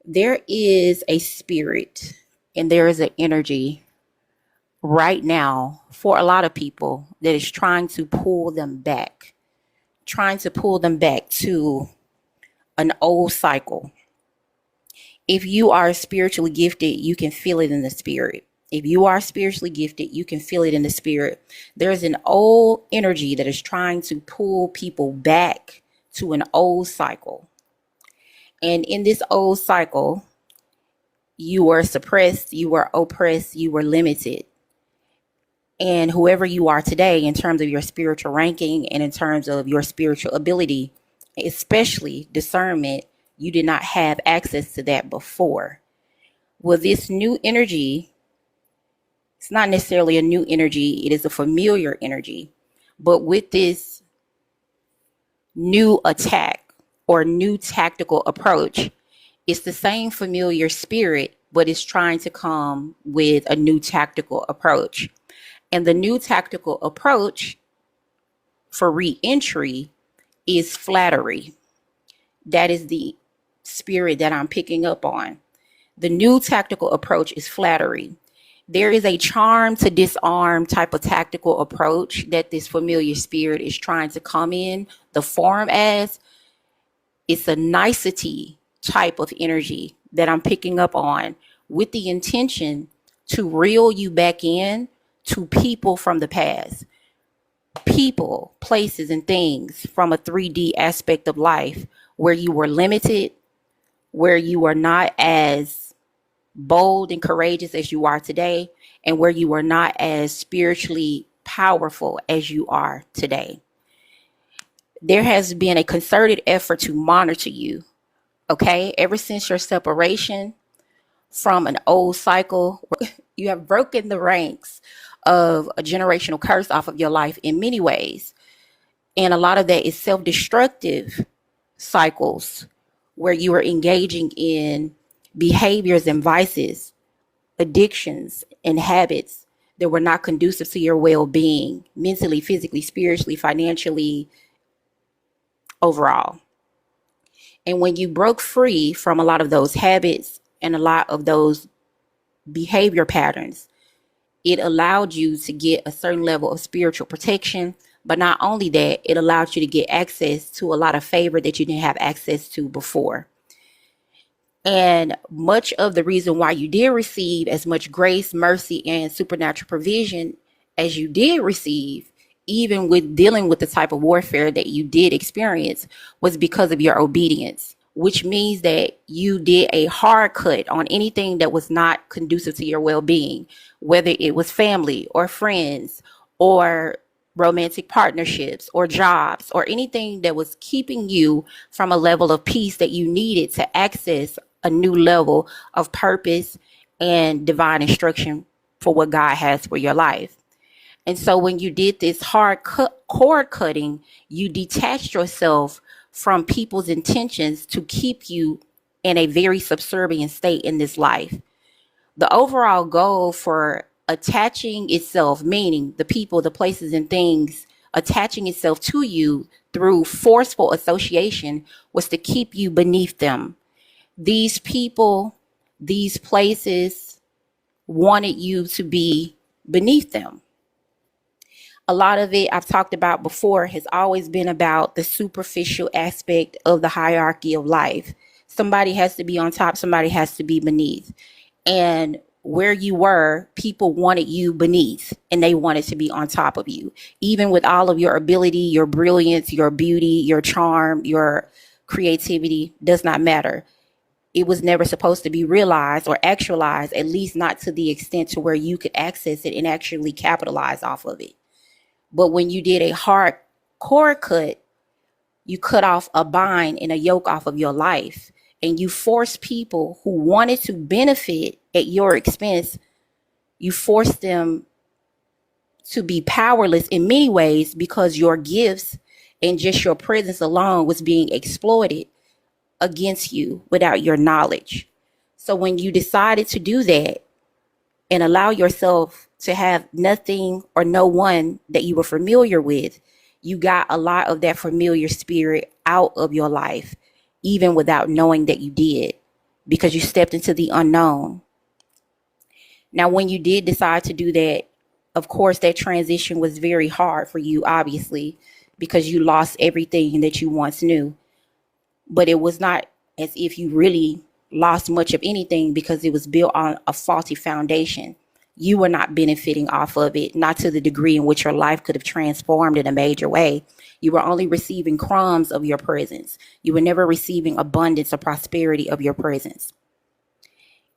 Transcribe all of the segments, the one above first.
There is a spirit and there is an energy right now for a lot of people that is trying to pull them back to an old cycle. If you are spiritually gifted, you can feel it in the spirit. If you are spiritually gifted, you can feel it in the spirit. There's an old energy that is trying to pull people back to an old cycle. And in this old cycle, you were suppressed, you were oppressed, you were limited. And whoever you are today, in terms of your spiritual ranking and in terms of your spiritual ability, especially discernment, you did not have access to that before. Well, this new energy, it's not necessarily a new energy, it is a familiar energy. But with this new attack or new tactical approach, it's the same familiar spirit, but it's trying to come with a new tactical approach. And the new tactical approach for reentry is flattery. That is the spirit that I'm picking up on. The new tactical approach is flattery. There is a charm to disarm type of tactical approach that this familiar spirit is trying to come in the form as. It's a nicety type of energy that I'm picking up on with the intention to reel you back in to people from the past. People, places, and things from a 3D aspect of life where you were limited, where you are not as bold and courageous as you are today, and where you are not as spiritually powerful as you are today. There has been a concerted effort to monitor you, okay? Ever since your separation from an old cycle, you have broken the ranks of a generational curse off of your life in many ways. And a lot of that is self-destructive cycles where you are engaging in behaviors and vices, addictions and habits that were not conducive to your well-being, mentally, physically, spiritually, financially, overall. And when you broke free from a lot of those habits and a lot of those behavior patterns, it allowed you to get a certain level of spiritual protection. But not only that, it allowed you to get access to a lot of favor that you didn't have access to before. And much of the reason why you did receive as much grace, mercy, and supernatural provision as you did receive, even with dealing with the type of warfare that you did experience, was because of your obedience, which means that you did a hard cut on anything that was not conducive to your well-being, whether it was family or friends or romantic partnerships or jobs or anything that was keeping you from a level of peace that you needed to access a new level of purpose and divine instruction for what God has for your life. And so when you did this cord cutting, you detached yourself from people's intentions to keep you in a very subservient state in this life. The overall goal for attaching itself, meaning the people, the places, and things attaching itself to you through forceful association, was to keep you beneath them. These people, these places wanted you to be beneath them. A lot of it I've talked about before has always been about the superficial aspect of the hierarchy of life. Somebody has to be on top, somebody has to be beneath. And where you were, people wanted you beneath and they wanted to be on top of you. Even with all of your ability, your brilliance, your beauty, your charm, your creativity, does not matter. It was never supposed to be realized or actualized, at least not to the extent to where you could access it and actually capitalize off of it. But when you did a hard cord cut, you cut off a bind and a yoke off of your life, and you forced people who wanted to benefit at your expense, you forced them to be powerless in many ways because your gifts and just your presence alone was being exploited against you without your knowledge. So when you decided to do that and allow yourself to have nothing or no one that you were familiar with, you got a lot of that familiar spirit out of your life, even without knowing that you did. because you stepped into the unknown. Now, when you did decide to do that, of course, that transition was very hard for you, obviously, because you lost everything that you once knew. But it was not as if you really lost much of anything, because it was built on a faulty foundation. You were not benefiting off of it, not to the degree in which your life could have transformed in a major way. You were only receiving crumbs of your presence. You were never receiving abundance or prosperity of your presence.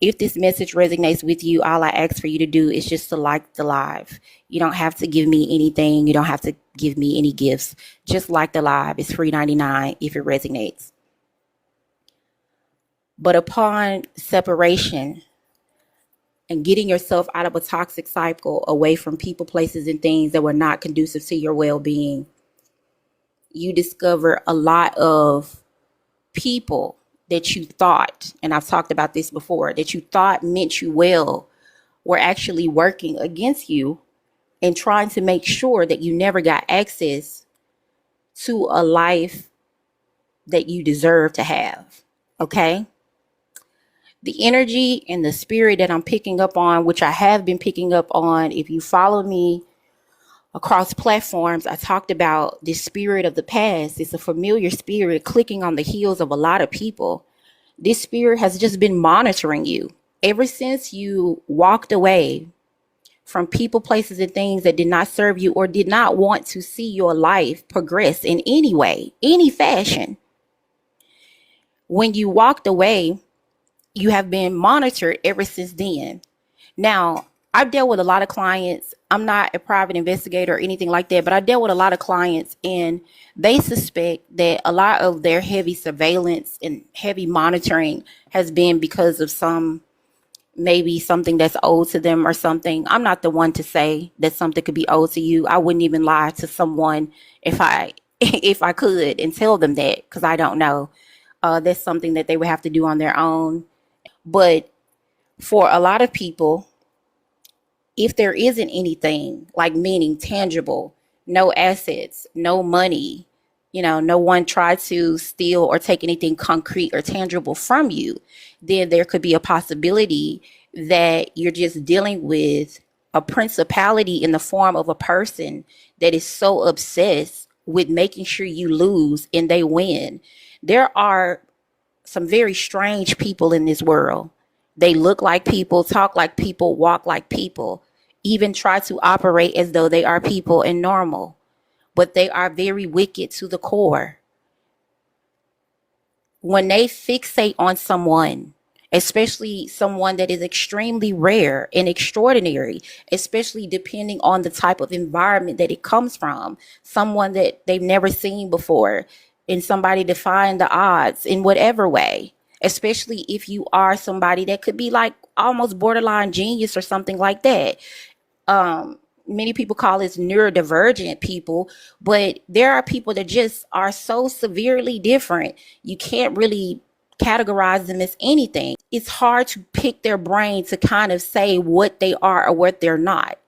If this message resonates with you, all I ask for you to do is just to like the live. You don't have to give me anything. You don't have to give me any gifts. Just like the live. It's free 99 if it resonates. But upon separation and getting yourself out of a toxic cycle, away from people, places, and things that were not conducive to your well-being, you discover a lot of people that you thought, and I've talked about this before, that you thought meant you well, were actually working against you and trying to make sure that you never got access to a life that you deserve to have. Okay? The energy and the spirit that I'm picking up on, which I have been picking up on, if you follow me across platforms, I talked about this spirit of the past. It's a familiar spirit clicking on the heels of a lot of people. This spirit has just been monitoring you ever since you walked away from people, places, and things that did not serve you or did not want to see your life progress in any way, any fashion. When you walked away, you have been monitored ever since then. Now, I've dealt with a lot of clients. I'm not a private investigator or anything like that, but I dealt with a lot of clients, and they suspect that a lot of their heavy surveillance and heavy monitoring has been because of maybe something that's owed to them or something. I'm not the one to say that something could be owed to you. I wouldn't even lie to someone if I could and tell them that, because I don't know. That's something that they would have to do on their own. But for a lot of people, if there isn't anything, like meaning tangible, no assets, no money, no one tried to steal or take anything concrete or tangible from you, then there could be a possibility that you're just dealing with a principality in the form of a person that is so obsessed with making sure you lose and they win. There are some very strange people in this world. They look like people, talk like people, walk like people, even try to operate as though they are people and normal, but they are very wicked to the core. When they fixate on someone, especially someone that is extremely rare and extraordinary, especially depending on the type of environment that it comes from, someone that they've never seen before, and somebody defying the odds in whatever way, especially if you are somebody that could be like almost borderline genius or something like that. Many people call this neurodivergent people, but there are people that just are so severely different. You can't really categorize them as anything. It's hard to pick their brain to kind of say what they are or what they're not.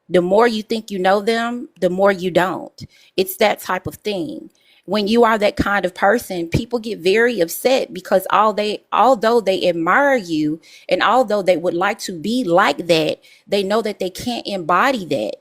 The more you think you know them, the more you don't. It's that type of thing. When you are that kind of person, people get very upset because although they admire you and although they would like to be like that, they know that they can't embody that.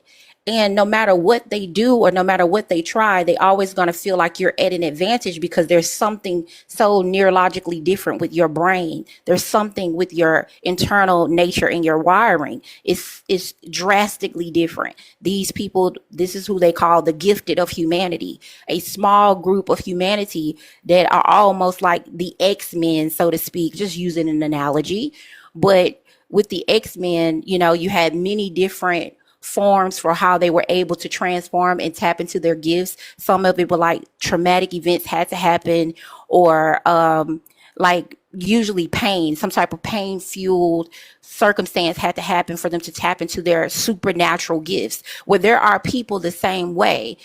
And no matter what they do or no matter what they try, they always going to feel like you're at an advantage because there's something so neurologically different with your brain. There's something with your internal nature and your wiring. It's drastically different. These people, this is who they call the gifted of humanity, a small group of humanity that are almost like the X-Men, so to speak, just using an analogy. But with the X-Men, you had many different forms for how they were able to transform and tap into their gifts. Some of it were like traumatic events had to happen, or like usually pain, some type of pain fueled circumstance had to happen for them to tap into their supernatural gifts. Where there are people the same way.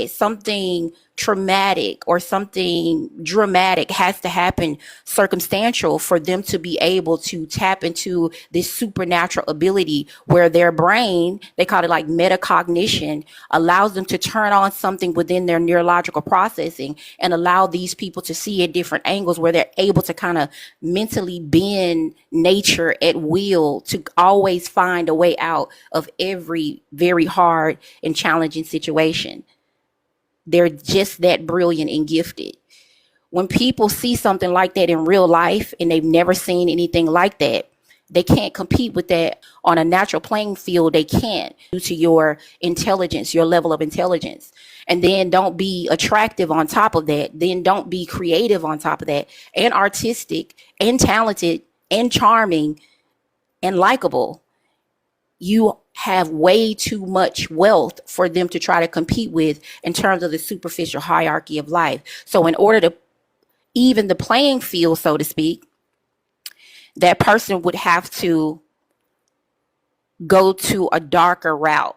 Something traumatic or something dramatic has to happen, circumstantial, for them to be able to tap into this supernatural ability where their brain, they call it like metacognition, allows them to turn on something within their neurological processing and allow these people to see at different angles, where they're able to kind of mentally bend nature at will to always find a way out of every very hard and challenging situation. They're just that brilliant and gifted. When people see something like that in real life and they've never seen anything like that, they can't compete with that on a natural playing field. They can't, due to your intelligence, your level of intelligence. And then don't be attractive on top of that. Then don't be creative on top of that, and artistic and talented and charming and likable. You have way too much wealth for them to try to compete with in terms of the superficial hierarchy of life. So in order to even the playing field, so to speak, that person would have to go to a darker route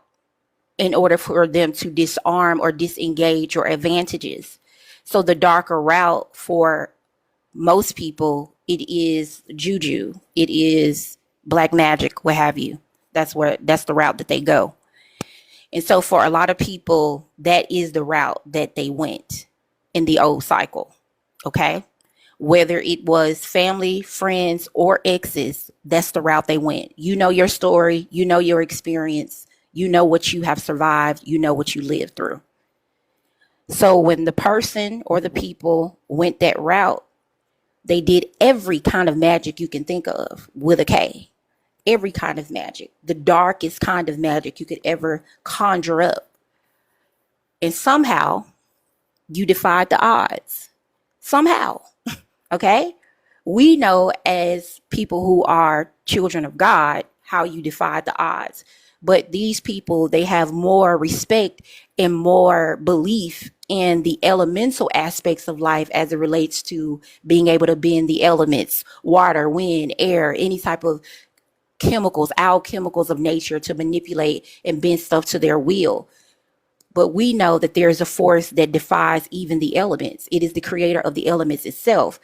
in order for them to disarm or disengage your advantages. So the darker route for most people, it is juju, it is black magic, what have you. That's the route that they go. And so for a lot of people, that is the route that they went in the old cycle. Okay. Whether it was family, friends, or exes, that's the route they went. You know your story, you know your experience, you know what you have survived, you know what you lived through. So when the person or the people went that route, they did every kind of magic you can think of with a K. Every kind of magic, the darkest kind of magic you could ever conjure up. And somehow you defied the odds. Somehow. Okay? We know as people who are children of God how you defied the odds. But these people, they have more respect and more belief in the elemental aspects of life as it relates to being able to bend the elements, water, wind, air, any type of chemicals, alchemicals of nature, to manipulate and bend stuff to their will. But we know that there is a force that defies even the elements. It is the creator of the elements itself,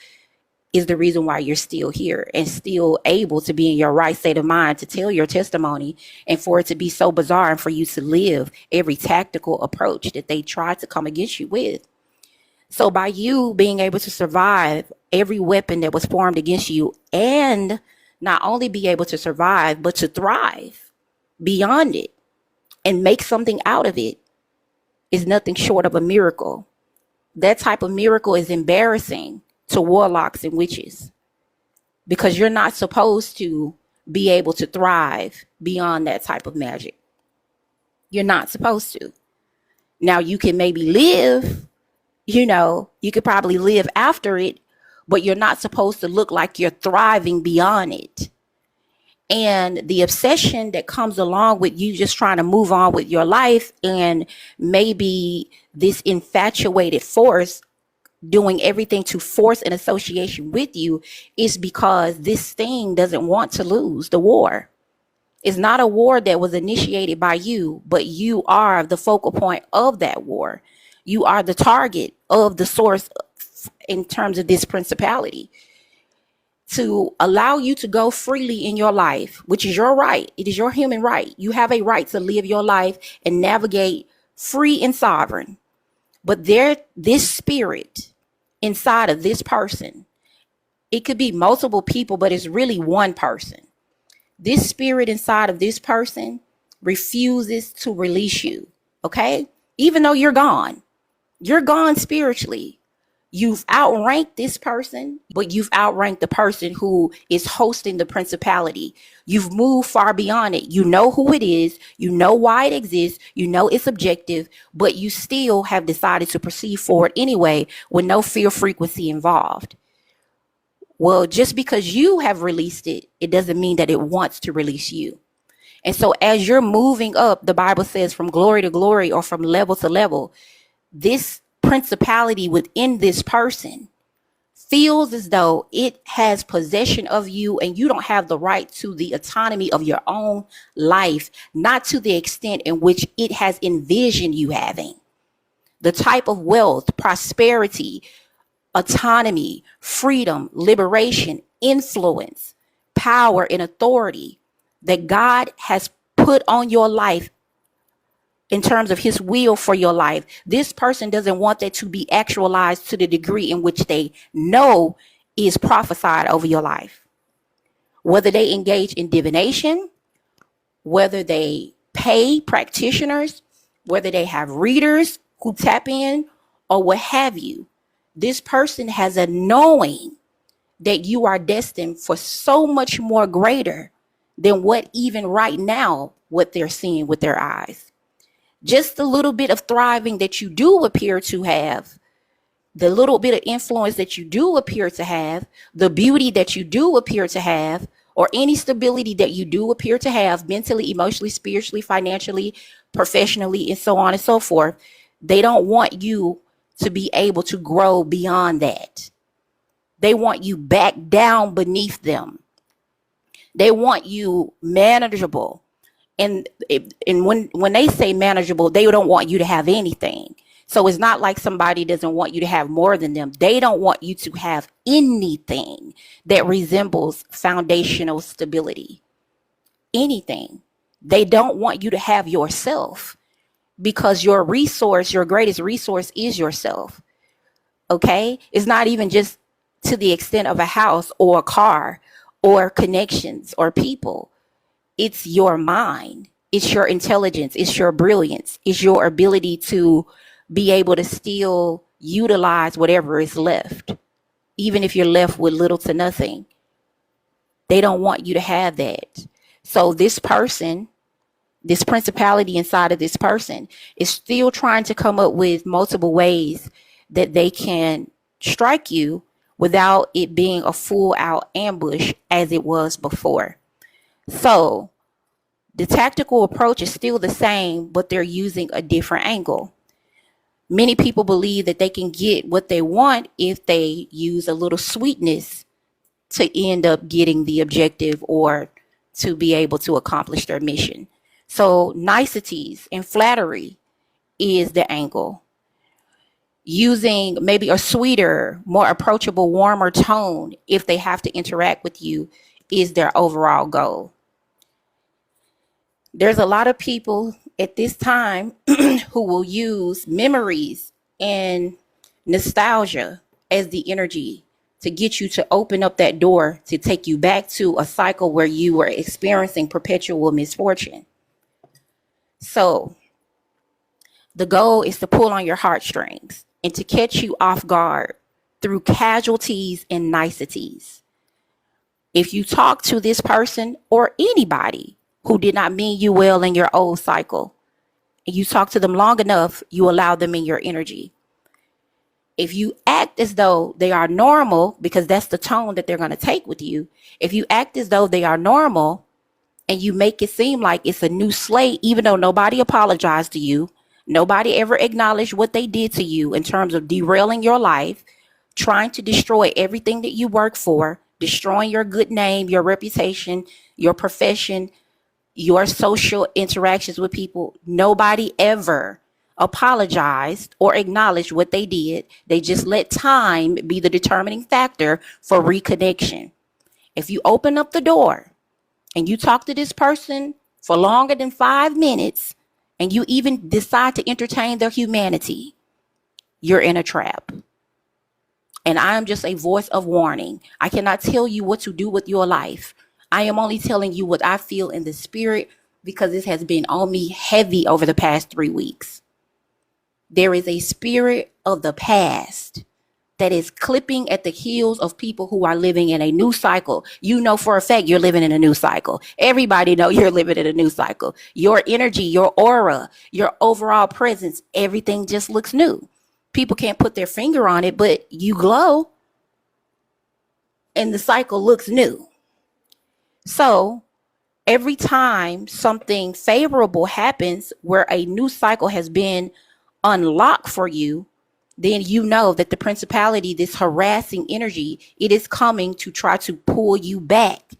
is the reason why you're still here and still able to be in your right state of mind to tell your testimony, and for it to be so bizarre and for you to live every tactical approach that they tried to come against you with. So by you being able to survive every weapon that was formed against you, and not only be able to survive, but to thrive beyond it and make something out of it, is nothing short of a miracle. That type of miracle is embarrassing to warlocks and witches, because you're not supposed to be able to thrive beyond that type of magic. You're not supposed to. Now you can maybe live, you could probably live after it, but you're not supposed to look like you're thriving beyond it. And the obsession that comes along with you just trying to move on with your life, and maybe this infatuated force doing everything to force an association with you, is because this thing doesn't want to lose the war. It's not a war that was initiated by you, but you are the focal point of that war. You are the target of the source in terms of this principality, to allow you to go freely in your life, which is your right. It is your human right. You have a right to live your life and navigate free and sovereign. But this spirit inside of this person, it could be multiple people, but it's really one person. This spirit inside of this person refuses to release you. Okay? Even though you're gone spiritually. You've outranked this person, but you've outranked the person who is hosting the principality. You've moved far beyond it. You know who it is. You know why it exists. You know it's objective, but you still have decided to proceed forward anyway with no fear frequency involved. Well, just because you have released it, it doesn't mean that it wants to release you. And so as you're moving up, the Bible says, from glory to glory, or from level to level, this principality within this person feels as though it has possession of you, and you don't have the right to the autonomy of your own life, not to the extent in which it has envisioned you having. The type of wealth, prosperity, autonomy, freedom, liberation, influence, power, and authority that God has put on your life in terms of his will for your life. This person doesn't want that to be actualized to the degree in which they know is prophesied over your life. Whether they engage in divination, whether they pay practitioners, whether they have readers who tap in, or what have you, this person has a knowing that you are destined for so much more greater than what even right now, what they're seeing with their eyes. Just the little bit of thriving that you do appear to have, the little bit of influence that you do appear to have, the beauty that you do appear to have, or any stability that you do appear to have mentally, emotionally, spiritually, financially, professionally, and so on and so forth, they don't want you to be able to grow beyond that. They want you back down beneath them. They want you manageable. And when they say manageable, they don't want you to have anything. So it's not like somebody doesn't want you to have more than them. They don't want you to have anything that resembles foundational stability. Anything. They don't want you to have yourself, because your resource, your greatest resource, is yourself. Okay? It's not even just to the extent of a house or a car or connections or people. It's your mind. It's your intelligence. It's your brilliance. It's your ability to be able to still utilize whatever is left, even if you're left with little to nothing. They don't want you to have that. So this person, this principality inside of this person, is still trying to come up with multiple ways that they can strike you without it being a full out ambush as it was before. So the tactical approach is still the same, but they're using a different angle. Many people believe that they can get what they want if they use a little sweetness to end up getting the objective or to be able to accomplish their mission. So niceties and flattery is the angle. Using maybe a sweeter, more approachable, warmer tone if they have to interact with you is their overall goal. There's a lot of people at this time who will use memories and nostalgia as the energy to get you to open up that door to take you back to a cycle where you were experiencing perpetual misfortune. So the goal is to pull on your heartstrings and to catch you off guard through casualties and niceties. If you talk to this person or anybody who did not mean you well in your old cycle, and you talk to them long enough, you allow them in your energy. If you act as though they are normal, because that's the tone that they're going to take with you, if you act as though they are normal and you make it seem like it's a new slate, even though nobody apologized to you, nobody ever acknowledged what they did to you in terms of derailing your life, trying to destroy everything that you work for, destroying your good name, your reputation, your profession, your social interactions with people, nobody ever apologized or acknowledged what they did. They just let time be the determining factor for reconnection. If you open up the door and you talk to this person for longer than 5 minutes and you even decide to entertain their humanity, you're in a trap. And I am just a voice of warning. I cannot tell you what to do with your life. I am only telling you what I feel in the spirit, because this has been on me heavy over the past 3 weeks. There is a spirit of the past that is clipping at the heels of people who are living in a new cycle. You know for a fact you're living in a new cycle. Everybody know you're living in a new cycle. Your energy, your aura, your overall presence, everything just looks new. People can't put their finger on it, but you glow and the cycle looks new. So every time something favorable happens where a new cycle has been unlocked for you, then you know that the principality, this harassing energy, it is coming to try to pull you back.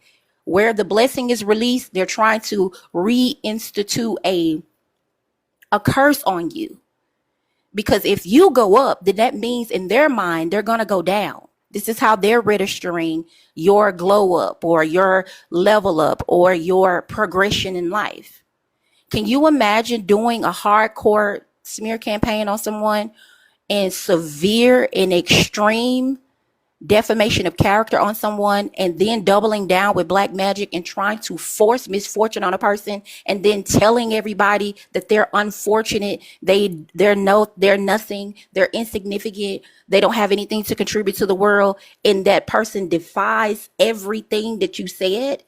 Where the blessing is released, they're trying to reinstitute a curse on you, Because if you go up, then that means in their mind, they're going to go down. This is how they're registering your glow up or your level up or your progression in life. Can you imagine doing a hardcore smear campaign on someone and severe and extreme defamation of character on someone, and then doubling down with black magic and trying to force misfortune on a person, and then telling everybody that they're unfortunate, they're nothing, they're insignificant, they don't have anything to contribute to the world, and that person defies everything that you said?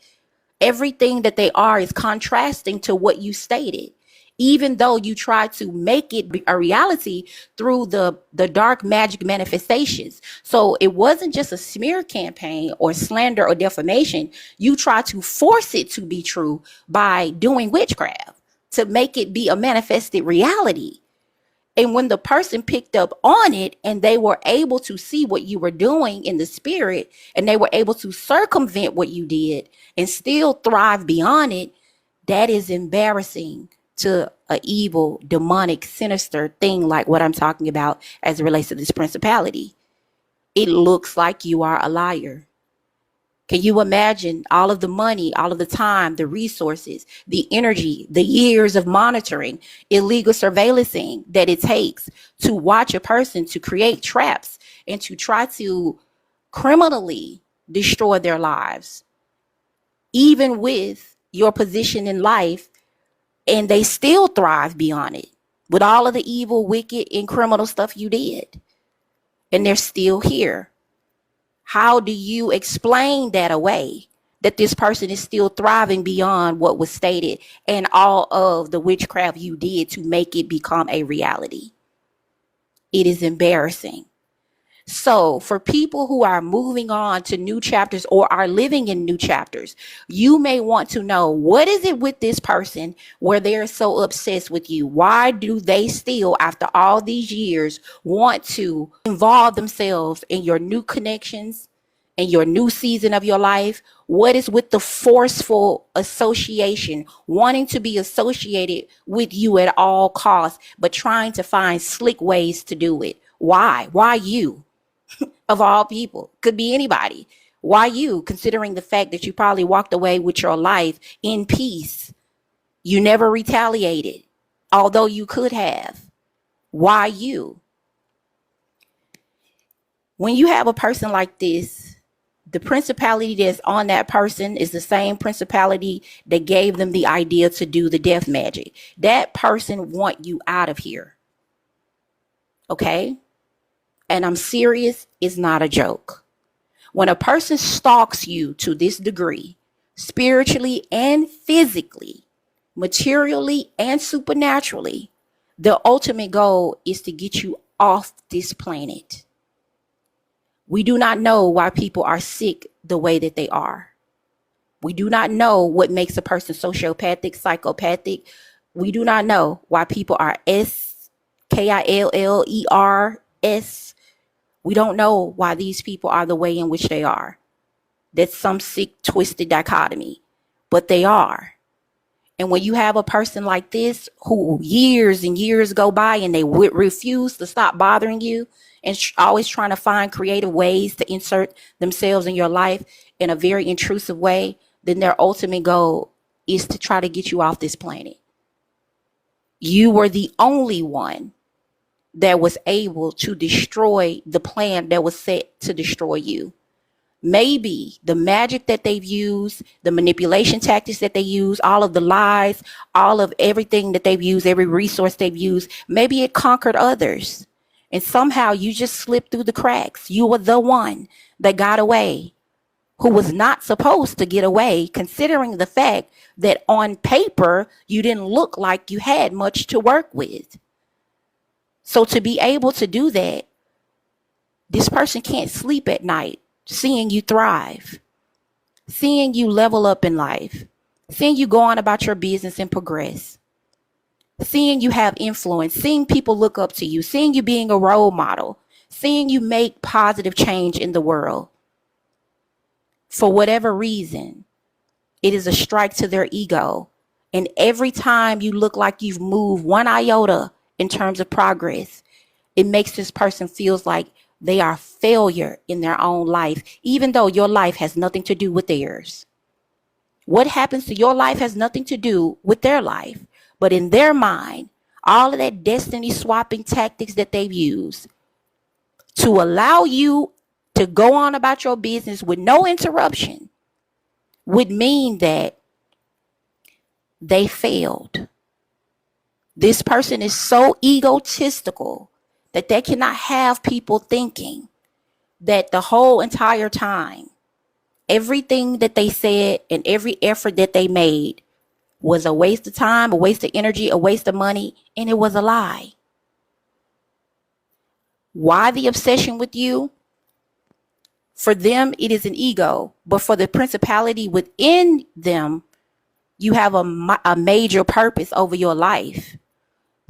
Everything that they are is contrasting to what you stated, even though you try to make it a reality through the dark magic manifestations. So it wasn't just a smear campaign or slander or defamation. You try to force it to be true by doing witchcraft to make it be a manifested reality. And when the person picked up on it and they were able to see what you were doing in the spirit, and they were able to circumvent what you did and still thrive beyond it, that is embarrassing to an evil, demonic, sinister thing like what I'm talking about as it relates to this principality. It looks like you are a liar. Can you imagine all of the money, all of the time, the resources, the energy, the years of monitoring, illegal surveillancing that it takes to watch a person, to create traps and to try to criminally destroy their lives, even with your position in life, and they still thrive beyond it with all of the evil, wicked, and criminal stuff you did, and they're still here? How do you explain that away, that this person is still thriving beyond what was stated and all of the witchcraft you did to make it become a reality? It is embarrassing. So for people who are moving on to new chapters or are living in new chapters, you may want to know, what is it with this person where they're so obsessed with you? Why do they still, after all these years, want to involve themselves in your new connections and your new season of your life? What is with the forceful association, wanting to be associated with you at all costs, but trying to find slick ways to do it? Why? Why you? Of all people, could be anybody. Why you, considering the fact that you probably walked away with your life in peace? You never retaliated, although you could have. Why you? When you have a person like this, the principality that's on that person is the same principality that gave them the idea to do the death magic. That person want you out of here. Okay? And I'm serious, it's not a joke. When a person stalks you to this degree, spiritually and physically, materially and supernaturally, the ultimate goal is to get you off this planet. We do not know why people are sick the way that they are. We do not know what makes a person sociopathic, psychopathic. We do not know why people are skillers. We don't know why these people are the way in which they are. That's some sick, twisted dichotomy, but they are. And when you have a person like this who years and years go by and they refuse to stop bothering you and always trying to find creative ways to insert themselves in your life in a very intrusive way, then their ultimate goal is to try to get you off this planet. You were the only one that was able to destroy the plan that was set to destroy you. Maybe the magic that they've used, the manipulation tactics that they use, all of the lies, all of everything that they've used, every resource they've used, maybe it conquered others. And somehow you just slipped through the cracks. You were the one that got away, who was not supposed to get away, considering the fact that on paper, you didn't look like you had much to work with. So to be able to do that, this person can't sleep at night seeing you thrive, seeing you level up in life, seeing you go on about your business and progress, seeing you have influence, seeing people look up to you, seeing you being a role model, seeing you make positive change in the world. For whatever reason, it is a strike to their ego. And every time you look like you've moved one iota in terms of progress, It makes this person feels like they are failure in their own life, even though your life has nothing to do with theirs. What happens to your life has nothing to do with their life. But in their mind, all of that destiny swapping tactics that they've used to allow you to go on about your business with no interruption would mean that they failed. This person is so egotistical that they cannot have people thinking that the whole entire time, everything that they said and every effort that they made was a waste of time, a waste of energy, a waste of money, and it was a lie. Why the obsession with you? For them, it is an ego, but for the principality within them, you have a major purpose over your life.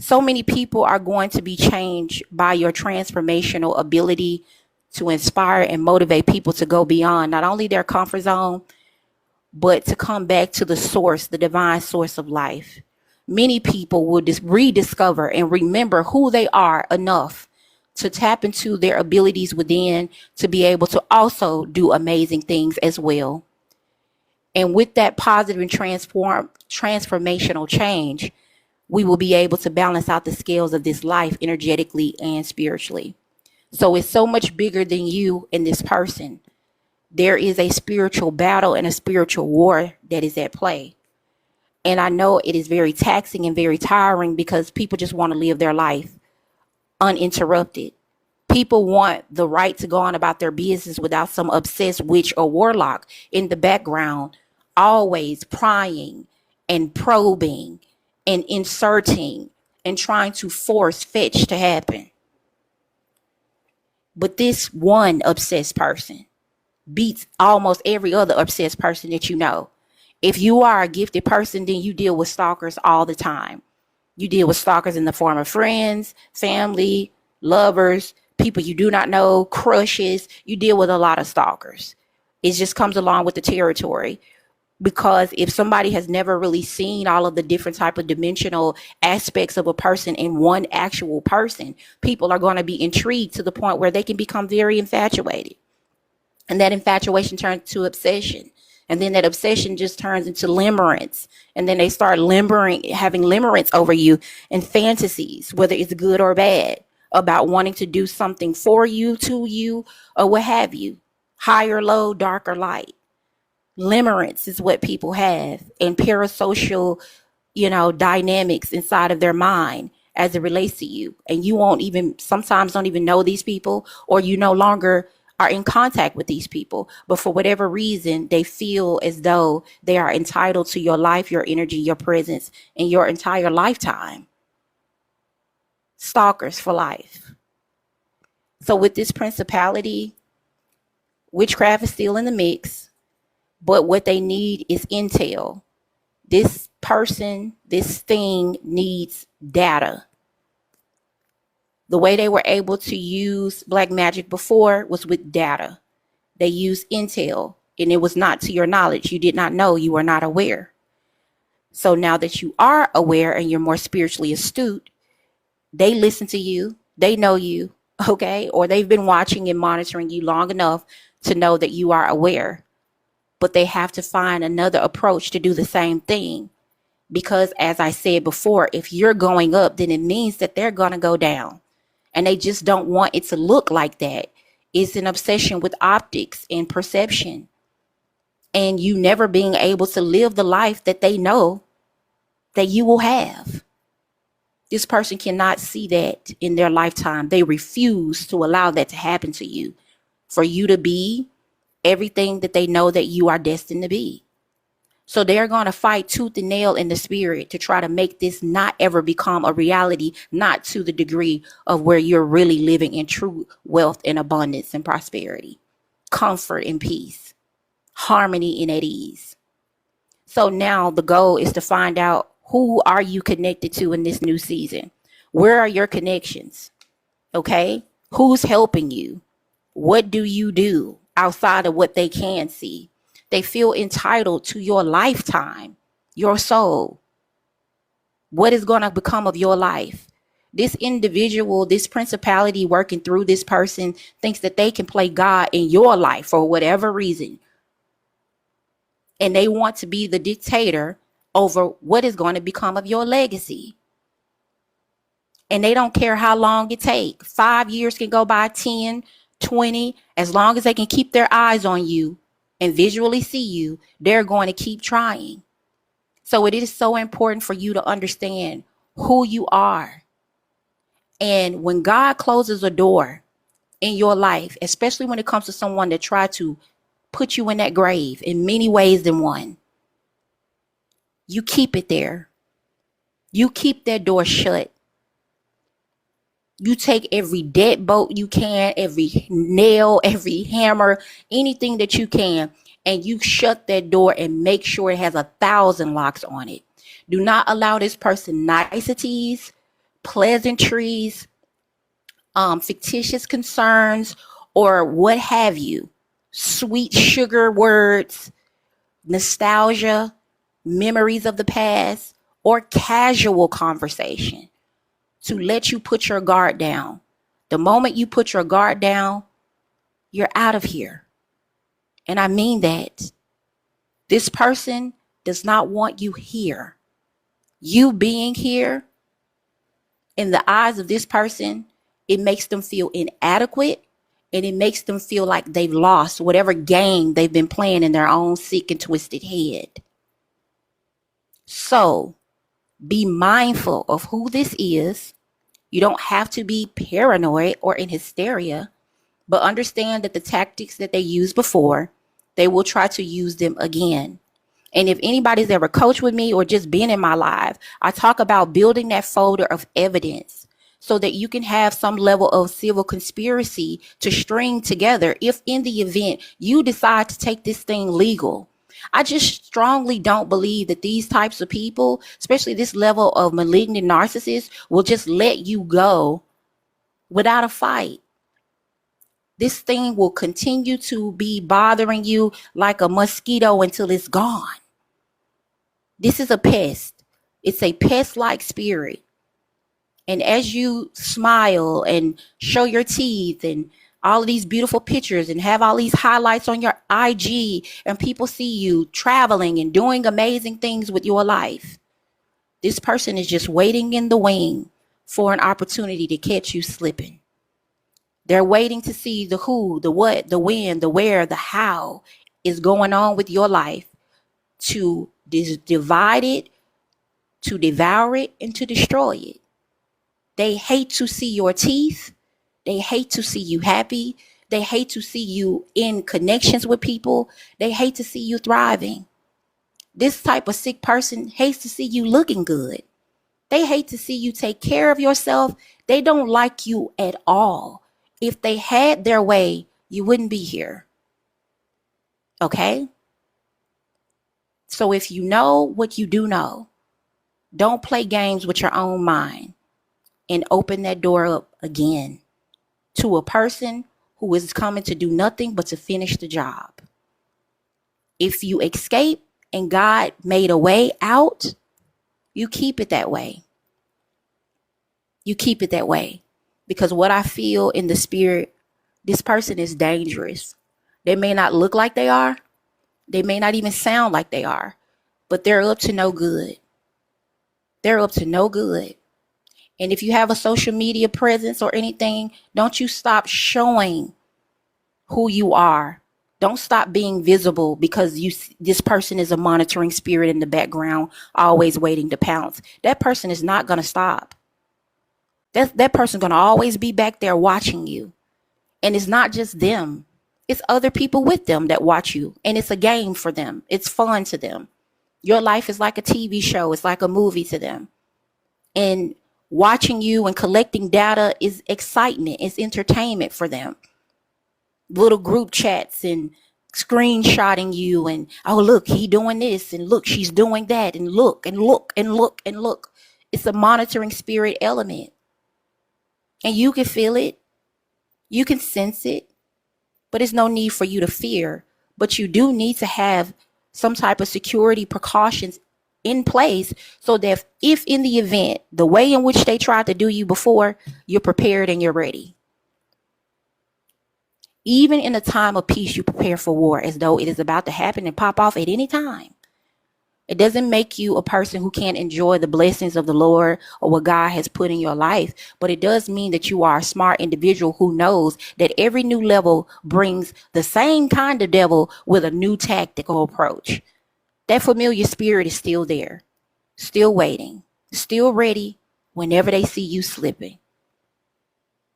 So many people are going to be changed by your transformational ability to inspire and motivate people to go beyond not only their comfort zone, but to come back to the source, the divine source of life. Many people will just rediscover and remember who they are enough to tap into their abilities within to be able to also do amazing things as well. And with that positive and transformational change, we will be able to balance out the scales of this life energetically and spiritually. So it's so much bigger than you and this person. There is a spiritual battle and a spiritual war that is at play. And I know it is very taxing and very tiring because people just want to live their life uninterrupted. People want the right to go on about their business without some obsessed witch or warlock in the background, always prying and probing and inserting and trying to force fetch to happen. But this one obsessed person beats almost every other obsessed person that you know. If you are a gifted person, then you deal with stalkers all the time. You deal with stalkers in the form of friends, family, lovers, people you do not know, crushes. You deal with a lot of stalkers. It just comes along with the territory. Because if somebody has never really seen all of the different type of dimensional aspects of a person in one actual person, people are going to be intrigued to the point where they can become very infatuated. And that infatuation turns to obsession. And then that obsession just turns into limerence. And then they start having limerence over you and fantasies, whether it's good or bad, about wanting to do something for you, to you, or what have you. High or low, dark or light. Limerence is what people have, and parasocial, dynamics inside of their mind as it relates to you. And you sometimes don't even know these people, or you no longer are in contact with these people. But for whatever reason, they feel as though they are entitled to your life, your energy, your presence, and your entire lifetime. Stalkers for life. So with this principality, witchcraft is still in the mix. But what they need is intel. This person, this thing needs data. The way they were able to use black magic before was with data. They used intel, and it was not to your knowledge. You did not know, you were not aware. So now that you are aware and you're more spiritually astute, they listen to you, they know you, okay? Or they've been watching and monitoring you long enough to know that you are aware. But they have to find another approach to do the same thing. Because as I said before, if you're going up, then it means that they're going to go down. And they just don't want it to look like that. It's an obsession with optics and perception. And you never being able to live the life that they know that you will have. This person cannot see that in their lifetime. They refuse to allow that to happen to you. For you to be everything that they know that you are destined to be. So they're going to fight tooth and nail in the spirit to try to make this not ever become a reality, not to the degree of where you're really living in true wealth and abundance and prosperity, comfort and peace, harmony and at ease. So now the goal is to find out, who are you connected to in this new season? Where are your connections? Okay? Who's helping you? What do you do outside of what they can see? They feel entitled to your lifetime, your soul. What is going to become of your life? This individual, this principality working through this person thinks that they can play God in your life for whatever reason. And they want to be the dictator over what is going to become of your legacy. And they don't care how long it takes. 5 years can go by, 10, 20. As long as they can keep their eyes on you and visually see you, they're going to keep trying. So it is so important for you to understand who you are. And when God closes a door in your life, especially when it comes to someone that tried to put you in that grave in many ways than one, you keep it there. You keep that door shut. You take every deadbolt you can, every nail, every hammer, anything that you can, and you shut that door and make sure it has 1,000 locks on it. Do not allow this person niceties, pleasantries, fictitious concerns, or what have you. Sweet sugar words, nostalgia, memories of the past, or casual conversation to let you put your guard down. The moment you put your guard down, you're out of here. And I mean that. This person does not want you here. You being here, in the eyes of this person, it makes them feel inadequate, and it makes them feel like they've lost whatever game they've been playing in their own sick and twisted head. So be mindful of who this is. You don't have to be paranoid or in hysteria, but understand that the tactics that they used before, they will try to use them again. And if anybody's ever coached with me or just been in my live, I talk about building that folder of evidence so that you can have some level of civil conspiracy to string together if in the event you decide to take this thing legal. I just strongly don't believe that these types of people, especially this level of malignant narcissists, will just let you go without a fight. This thing will continue to be bothering you like a mosquito until it's gone. This is a pest. It's a pest-like spirit. And as you smile and show your teeth and all of these beautiful pictures and have all these highlights on your IG and people see you traveling and doing amazing things with your life, this person is just waiting in the wing for an opportunity to catch you slipping. They're waiting to see the who, the what, the when, the where, the how is going on with your life to divide it, to devour it, and to destroy it. They hate to see your teeth. They hate to see you happy. They hate to see you in connections with people. They hate to see you thriving. This type of sick person hates to see you looking good. They hate to see you take care of yourself. They don't like you at all. If they had their way, you wouldn't be here. Okay? So if you know what you do know, don't play games with your own mind and open that door up again to a person who is coming to do nothing but to finish the job. If you escape and God made a way out, you keep it that way. You keep it that way. Because what I feel in the spirit, this person is dangerous. They may not look like they are. They may not even sound like they are. But they're up to no good. They're up to no good. And if you have a social media presence or anything, don't you stop showing who you are. Don't stop being visible because this person is a monitoring spirit in the background, always waiting to pounce. That person is not going to stop. That person's going to always be back there watching you. And it's not just them. It's other people with them that watch you. And it's a game for them. It's fun to them. Your life is like a TV show. It's like a movie to them. And watching you and collecting data is excitement. It's entertainment for them. Little group chats and screenshotting you and, oh, look, he doing this and look, she's doing that and look and look and look and look. It's a monitoring spirit element. And you can feel it. You can sense it. But it's no need for you to fear. But you do need to have some type of security precautions in place so that if in the event, the way in which they tried to do you before, you're prepared and you're ready. Even in a time of peace, you prepare for war as though it is about to happen and pop off at any time. It doesn't make you a person who can't enjoy the blessings of the Lord or what God has put in your life, but it does mean that you are a smart individual who knows that every new level brings the same kind of devil with a new tactical approach. That familiar spirit is still there, still waiting, still ready whenever they see you slipping.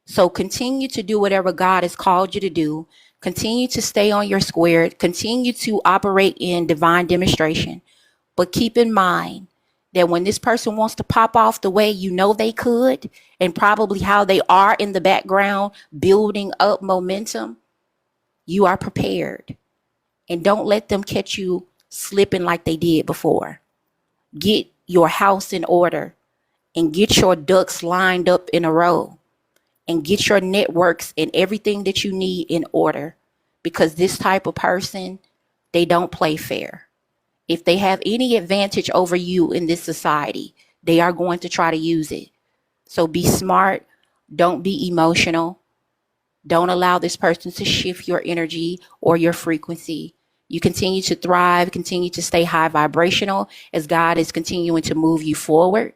So continue to do whatever God has called you to do. Continue to stay on your square. Continue to operate in divine demonstration. But keep in mind that when this person wants to pop off the way you know they could, and probably how they are in the background building up momentum, you are prepared. And don't let them catch you slipping like they did before. Get your house in order and get your ducks lined up in a row and get your networks and everything that you need in order, because this type of person, they don't play fair. If they have any advantage over you in this society, they are going to try to use it. So be smart. Don't be emotional. Don't allow this person to shift your energy or your frequency. You continue to thrive, continue to stay high vibrational as God is continuing to move you forward.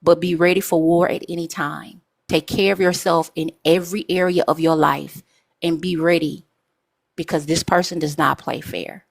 But be ready for war at any time. Take care of yourself in every area of your life and be ready, because this person does not play fair.